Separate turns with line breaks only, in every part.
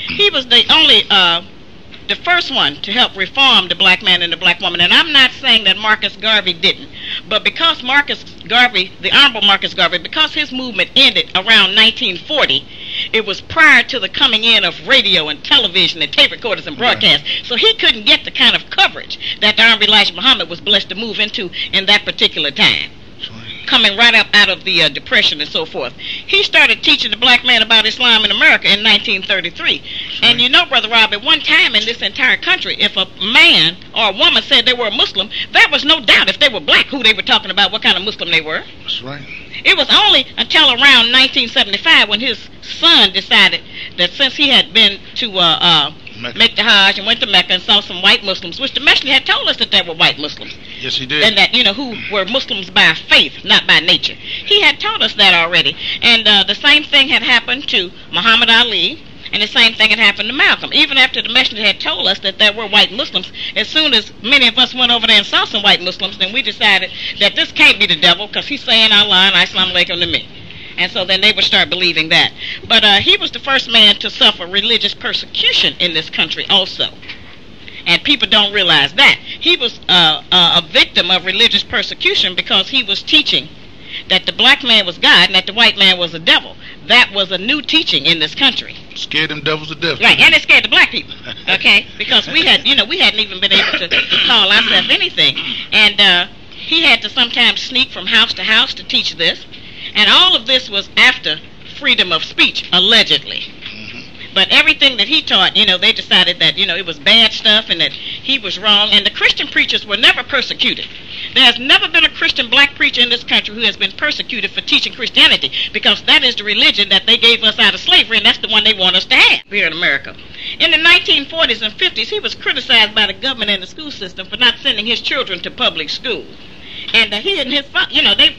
He was the first one to help reform the black man and the black woman. And I'm not saying that Marcus Garvey didn't, but because Marcus Garvey, the Honorable Marcus Garvey, because his movement ended around 1940, it was prior to the coming in of radio and television and tape recorders and broadcasts. Right. So he couldn't get the kind of coverage that the Honorable Elijah Muhammad was blessed to move into in that particular time, coming right up out of the Depression and so forth. He started teaching the black man about Islam in America in 1933. And you know, Brother Rob, at one time in this entire country, if a man or a woman said they were a Muslim, there was no doubt if they were black who they were talking about, what kind of Muslim they were.
That's right.
It was only until around 1975 when his son decided that since he had been to make the Hajj and went to Mecca and saw some white Muslims, which the messenger had told us that they were white Muslims.
Yes, he did.
And that, who were Muslims by faith, not by nature. He had told us that already. And the same thing had happened to Muhammad Ali, and the same thing had happened to Malcolm. Even after the messenger had told us that there were white Muslims, as soon as many of us went over there and saw some white Muslims, then we decided that this can't be the devil because he's saying Allah and Assalamu alaikum to me. And so then they would start believing that. But he was the first man to suffer religious persecution in this country also. And people don't realize that. He was a victim of religious persecution because he was teaching that the black man was God and that the white man was a devil. That was a new teaching in this country.
Scared them devils to death.
Right, and it scared the black people, okay? Because we hadn't even been able to call ourselves anything. And he had to sometimes sneak from house to teach this. And all of this was after freedom of speech, allegedly. But everything that he taught, they decided that, it was bad stuff and that he was wrong. And the Christian preachers were never persecuted. There has never been a Christian black preacher in this country who has been persecuted for teaching Christianity, because that is the religion that they gave us out of slavery, and that's the one they want us to have here in America. In the 1940s and 50s, he was criticized by the government and the school system for not sending his children to public school. And he and his,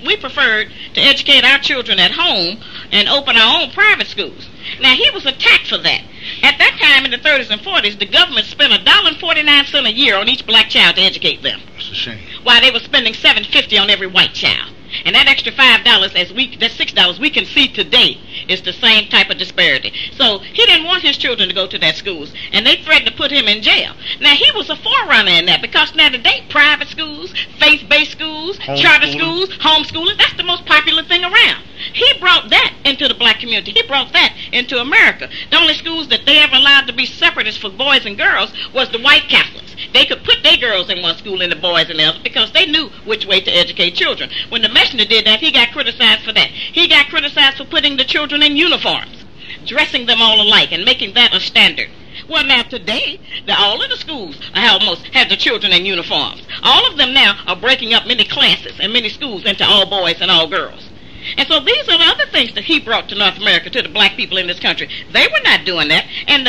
we preferred to educate our children at home and open our own private schools. Now, he was attacked for that. At that time, in the 30s and 40s, the government spent $1.49 a year on each black child to educate them.
That's a shame.
While they were spending $7.50 on every white child. And that extra $5, that's $6 we can see today is the same type of disparity. So he didn't want his children to go to that schools, and they threatened to put him in jail. Now, he was a forerunner in that, because now today, private schools, faith-based schools, charter schools, homeschooling, that's the most popular thing around. He brought that into the black community. He brought that into America. The only schools that they ever allowed to be separatists for boys and girls was the white Catholics. They could put their girls in one school and the boys in the other because they knew which way to educate children. When the messenger did that, he got criticized for that. He got criticized for putting the children in uniforms, dressing them all alike, and making that a standard. Well, now today, all of the schools almost have the children in uniforms. All of them now are breaking up many classes and many schools into all boys and all girls. And so these are the other things that he brought to North America, to the black people in this country. They were not doing that. And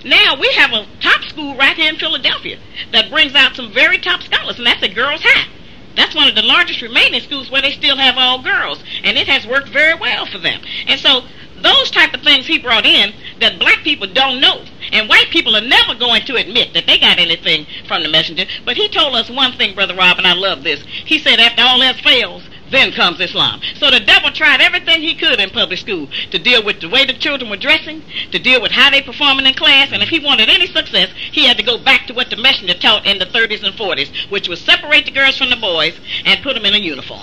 now we have a top school right here in Philadelphia that brings out some very top scholars, and that's at Girls High. That's one of the largest remaining schools where they still have all girls, and it has worked very well for them. And so those type of things he brought in that black people don't know, and white people are never going to admit that they got anything from the messenger. But he told us one thing, Brother Rob, and I love this. He said, after all else fails, then comes Islam. So the devil tried everything he could in public school to deal with the way the children were dressing, to deal with how they performing in class, and if he wanted any success, he had to go back to what the messenger taught in the 30s and 40s, which was separate the girls from the boys and put them in a uniform.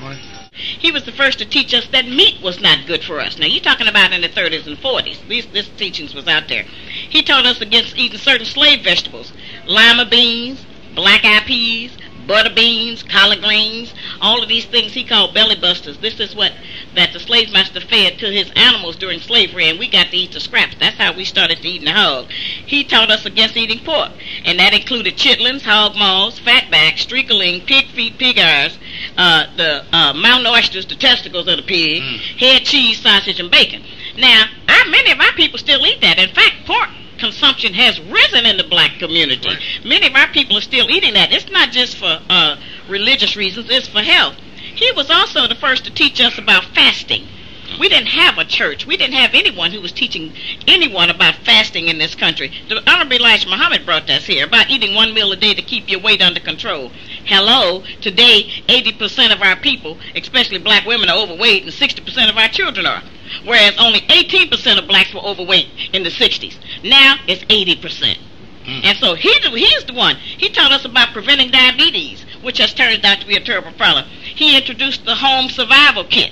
Right.
He was the first to teach us that meat was not good for us. Now, you're talking about in the 30s and 40s. This teachings was out there. He taught us against eating certain slave vegetables, lima beans, black-eyed peas, butter beans, collard greens, all of these things he called belly busters. This is what that the slave master fed to his animals during slavery, and we got to eat the scraps. That's how we started to eating the hog. He taught us against eating pork, and that included chitlins, hog maws, fatback, streakerling, pig feet, pig eyes, the mountain oysters, the testicles of the pig, head cheese, sausage, and bacon. Now, many of our people still eat that. In fact, pork consumption has risen in the black community. Right. Many of our people are still eating that. It's not just for religious reasons, it's for health. He was also the first to teach us about fasting. We didn't have a church. We didn't have anyone who was teaching anyone about fasting in this country. The Honorable Elijah Muhammad brought us here about eating one meal a day to keep your weight under control. Hello, today 80% of our people, especially black women, are overweight, and 60% of our children are. whereas only 18% of blacks were overweight in the 60s. Now it's 80%. And so he's the one. He taught us about preventing diabetes, which has turned out to be a terrible problem. He introduced the home survival kit,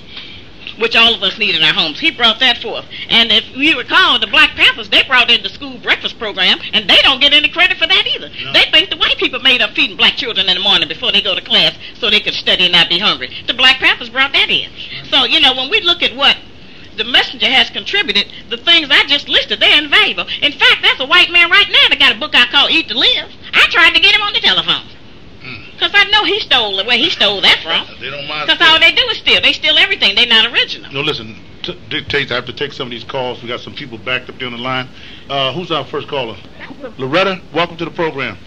which all of us need in our homes. He brought that forth. And if you recall, the Black Panthers, they brought in the school breakfast program, and they don't get any credit for that either. No. They think the white people made up feeding black children in the morning before they go to class so they could study and not be hungry. The Black Panthers brought that in. So, when we look at what the messenger has contributed, the things I just listed, they're invaluable. In fact, that's a white man right now that got a book I call Eat to Live. I tried to get him on the telephone. Because I know he stole where he stole that from.
They don't mind.
Because all they do is steal. They steal everything. They're not original.
No, listen. Dictates. I have to take some of these calls. We got some people backed up there on the line. Who's our first caller? Loretta, welcome to the program.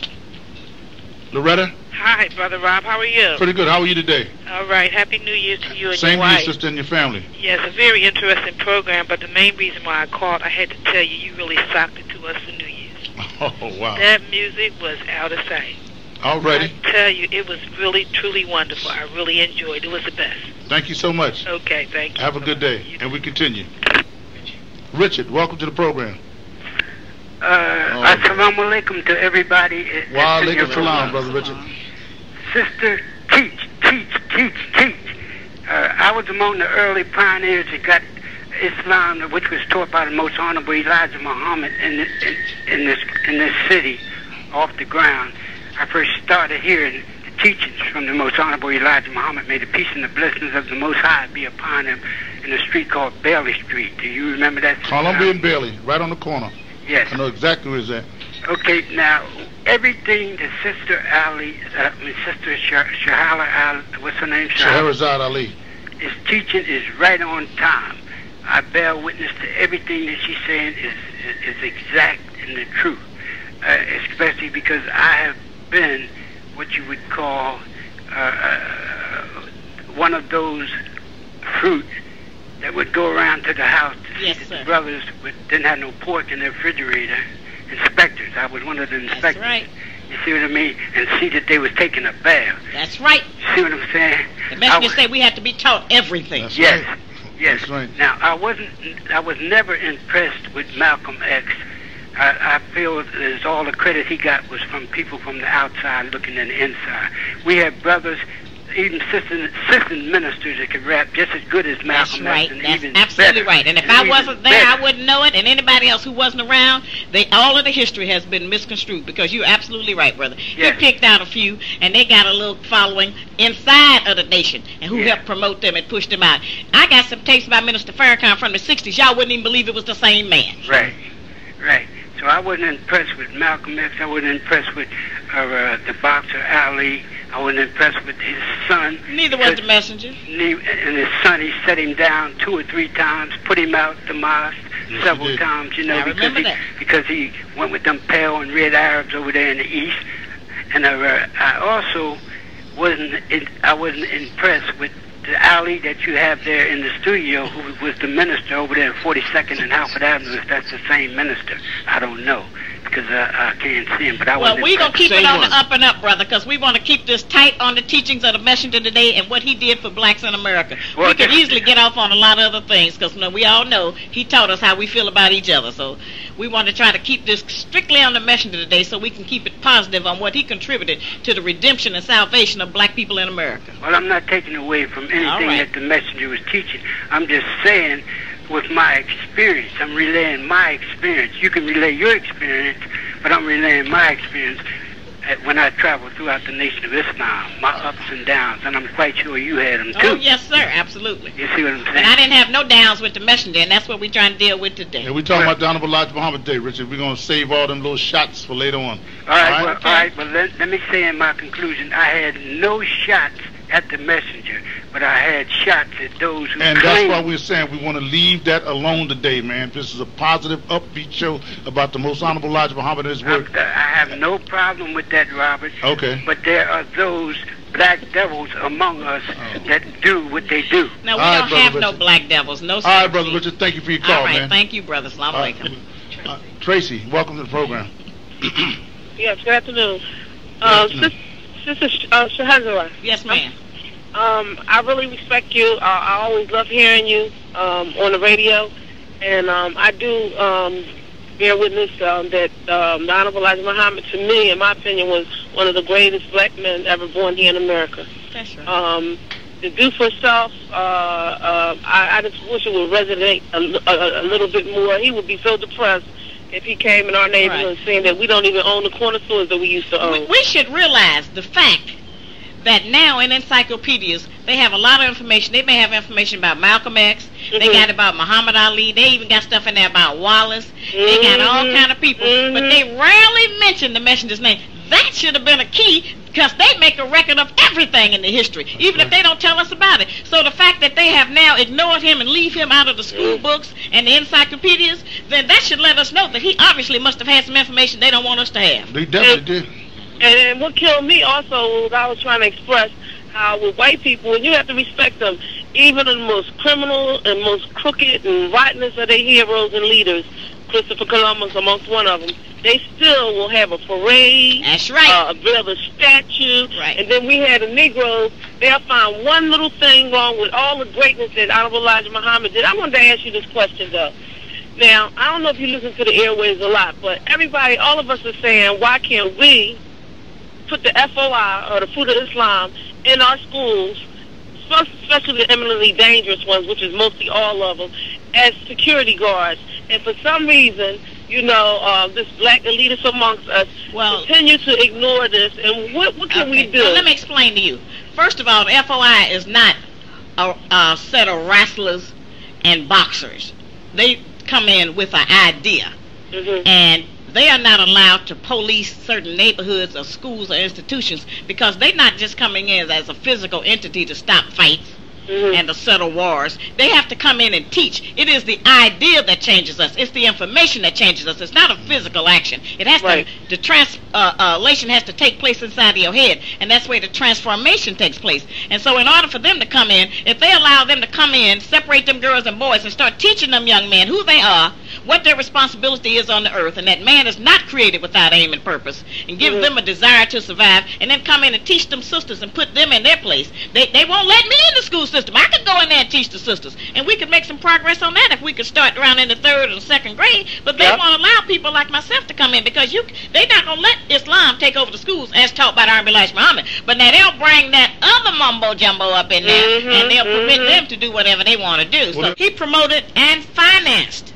Loretta?
Hi, Brother Rob. How are you?
Pretty good. How are you today?
All right. Happy New Year to you and
Same
your wife.
to your sister and your family.
Yes, a very interesting program, but the main reason why I called, I had to tell you, you really socked it to us for New Year's.
Oh, wow.
That music was out of sight.
All righty.
I tell you, it was really, truly wonderful. I really enjoyed it. It was the best.
Thank you so much.
Okay, thank you.
Have a good day. And we continue. Richard, welcome to the program.
Assalamu alaikum to everybody.
Wa alaikum salam, Brother Richard.
Sister, teach. I was among the early pioneers that got Islam, which was taught by the Most Honorable Elijah Muhammad in this city, off the ground. I first started hearing the teachings from the Most Honorable Elijah Muhammad. May the peace and the blessings of the Most High be upon him, in a street called Bailey Street. Do you remember that?
Columbia and Bailey, right on the corner.
Yes.
I know exactly where it's at.
Okay, now, everything that Sister Shahala, what's her name?
Shahrazad Ali.
His teaching is right on time. I bear witness to everything that she's saying is exact and the truth. Especially because I have been what you would call one of those fruit that would go around to the house to
yes,
see
sir.
the brothers didn't have no pork in their refrigerator. Inspectors. I was one of the inspectors.
That's right.
You see what I mean? And see that they was taking a bath.
That's right.
See what I'm saying?
The messenger said we have to be taught everything.
That's
yes.
right.
Yes.
That's right.
Now, I was never impressed with Malcolm X. I feel as all the credit he got was from people from the outside looking in the inside. We have brothers, even assistant ministers that could rap just as good as Malcolm
That's right.
X. And
That's
even
absolutely
better.
right. And if I wasn't there, I wouldn't know it. And anybody else who wasn't around, all of the history has been misconstrued. Because you're absolutely right, brother.
Yes.
He picked out a few, and they got a little following inside of the nation, and who helped promote them and push them out. I got some tapes by Minister Farrakhan from the 60s. Y'all wouldn't even believe it was the same man.
Right. So I wasn't impressed with Malcolm X. I wasn't impressed with the boxer Ali. I wasn't impressed with his son.
Neither was the messenger.
And his son, he set him down 2 or 3 times, put him out the mosque several times, because he went with them pale and red Arabs over there in the east. And I also wasn't impressed with the Ali that you have there in the studio, who was the minister over there in 42nd and Halford Avenue. If that's the same minister, I don't know, because I can't see him. But
well, we're going to keep it on the up and up, brother, because we want to keep this tight on the teachings of the messenger today and what he did for blacks in America. Well, we could easily get off on a lot of other things, because we all know he taught us how we feel about each other. So we want to try to keep this strictly on the messenger today so we can keep it positive on what he contributed to the redemption and salvation of black people in America.
Well, I'm not taking away from anything that the messenger was teaching. I'm just saying, with my experience, I'm relaying my experience. You can relay your experience, but I'm relaying my experience when I travel throughout the Nation of Islam, my ups and downs, and I'm quite sure you had them too.
Oh, yes, sir, absolutely.
You see what I'm saying?
And I didn't have no downs with the messenger, and that's what we're trying to deal with today.
And we're talking about the Honorable Elijah Muhammad today, Richard. We're going to save all them little shots for later on.
All right, well, let me say in my conclusion, I had no shots at the messenger, but I had shots at those who
And that's why we're saying we want to leave that alone today, man. This is a positive, upbeat show about the Most Honorable Elijah Muhammad and his work.
I have no problem with that, Robert.
Okay.
But there are those black devils among us that do what they do.
Now, we don't have no black devils. No, sir.
All right, Brother Richard, thank you for your call, man.
All right, thank you, brother. Assalamu alaikum.
Tracy, welcome to the program.
Yes, good afternoon. Sister Shahrazad.
Yes, ma'am.
I really respect you. I always love hearing you on the radio, and I do bear witness that the Honorable Elijah Muhammad, to me, in my opinion, was one of the greatest black men ever born here in America.
That's right.
To do for self, I just wish it would resonate a little bit more. He would be so depressed if he came in our neighborhood saying that we don't even own the corner stores that we used to own.
We should realize the fact that now in encyclopedias they have a lot of information. They may have information about Malcolm X. They got about Muhammad Ali. They even got stuff in there about Wallace. They got all kind of people, but they rarely mention the messenger's name. That should have been a key, because they make a record of everything in the history, even if they don't tell us about it. So the fact that they have now ignored him and leave him out of the school books and the encyclopedias, then that should let us know that he obviously must have had some information they don't want us to have.
They definitely did.
And what killed me also was I was trying to express how with white people, you have to respect them. Even the most criminal and most crooked and rottenest of their heroes and leaders, Christopher Columbus amongst one of them, they still will have a parade.
That's right.
Build a statue.
Right.
And then we had the Negroes. They'll find one little thing wrong with all the greatness that Honorable Elijah Muhammad did. I wanted to ask you this question, though. Now, I don't know if you listen to the airwaves a lot, but everybody, all of us are saying, why can't we put the FOI, or the Fruit of Islam, in our schools, especially the eminently dangerous ones, which is mostly all of them, as security guards? And for some reason, you know, this black elitists amongst us continue to ignore this. And what can we do?
Well, let me explain to you. First of all, the FOI is not a set of wrestlers and boxers. They come in with an idea. And they are not allowed to police certain neighborhoods or schools or institutions, because they're not just coming in as a physical entity to stop fights and to settle wars. They have to come in and teach. It is the idea that changes us. It's the information that changes us. It's not a physical action. It has to, the translation has to take place inside of your head, and that's where the transformation takes place. And so in order for them to come in, if they allow them to come in, separate them girls and boys, and start teaching them young men who they are, what their responsibility is on the earth, and that man is not created without aim and purpose, and give them a desire to survive, and then come in and teach them sisters and put them in their place. They won't let me in the school system. I could go in there and teach the sisters, and we could make some progress on that if we could start around in the 3rd or 2nd grade, but they won't allow people like myself to come in, because they're not going to let Islam take over the schools as taught by the Honorable Elijah Muhammad. But now they'll bring that other mumbo-jumbo up in there, and they'll permit them to do whatever they want to do. So he promoted and financed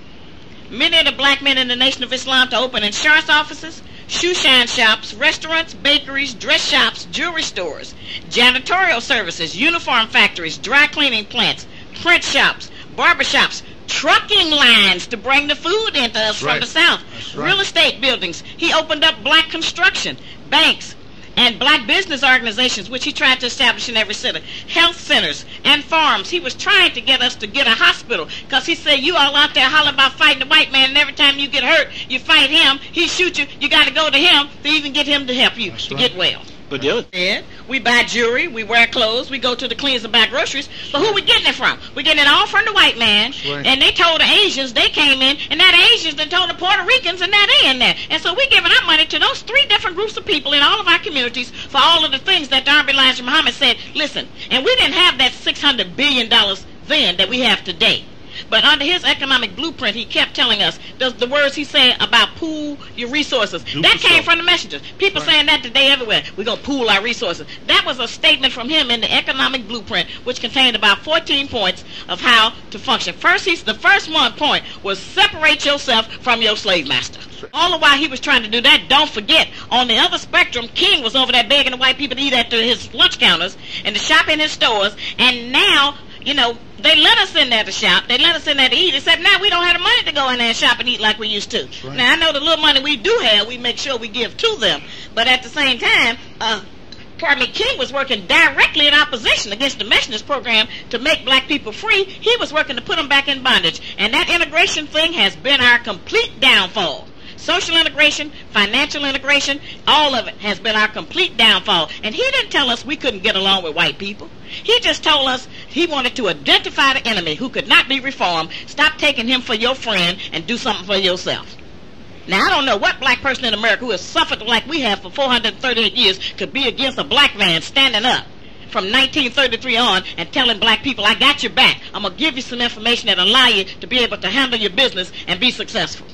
many of the black men in the Nation of Islam to open insurance offices, shoe shine shops, restaurants, bakeries, dress shops, jewelry stores, janitorial services, uniform factories, dry cleaning plants, print shops, barber shops, trucking lines to bring the food into us from the South, real estate buildings. He opened up black construction, banks, and black business organizations, which he tried to establish in every city, health centers and farms. He was trying to get us to get a hospital, because he said, you all out there hollering about fighting the white man, and every time you get hurt, you fight him, he shoot you, you got to go to him to even get him to help you to get well.
But the other
we buy jewelry, we wear clothes, we go to the cleaners and buy groceries. But who we getting it from? We getting it all from the white man. And they told the Asians, they came in, and now the Asians then told the Puerto Ricans, and now they in there. And so we giving our money to those 3 different groups of people in all of our communities for all of the things that the Honorable Elijah Muhammad said, listen, and we didn't have that $600 billion then that we have today. But under his economic blueprint, he kept telling us the words he said about pool your resources. That came from the messengers. People saying that today everywhere. We're going to pool our resources. That was a statement from him in the economic blueprint, which contained about 14 points of how to function. The first one point was separate yourself from your slave master. All the while he was trying to do that, don't forget, on the other spectrum, King was over there begging the white people to eat at his lunch counters and to shop in his stores, and now, you know, they let us in there to shop. They let us in there to eat. Except now we don't have the money to go in there and shop and eat like we used to. Now, I know the little money we do have, we make sure we give to them. But at the same time, King was working directly in opposition against the Messengers program to make black people free. He was working to put them back in bondage. And that integration thing has been our complete downfall. Social integration, financial integration, all of it has been our complete downfall. And he didn't tell us we couldn't get along with white people. He just told us he wanted to identify the enemy who could not be reformed, stop taking him for your friend, and do something for yourself. Now, I don't know what black person in America who has suffered like we have for 438 years could be against a black man standing up from 1933 on and telling black people, I got your back. I'm going to give you some information that allow you to be able to handle your business and be successful.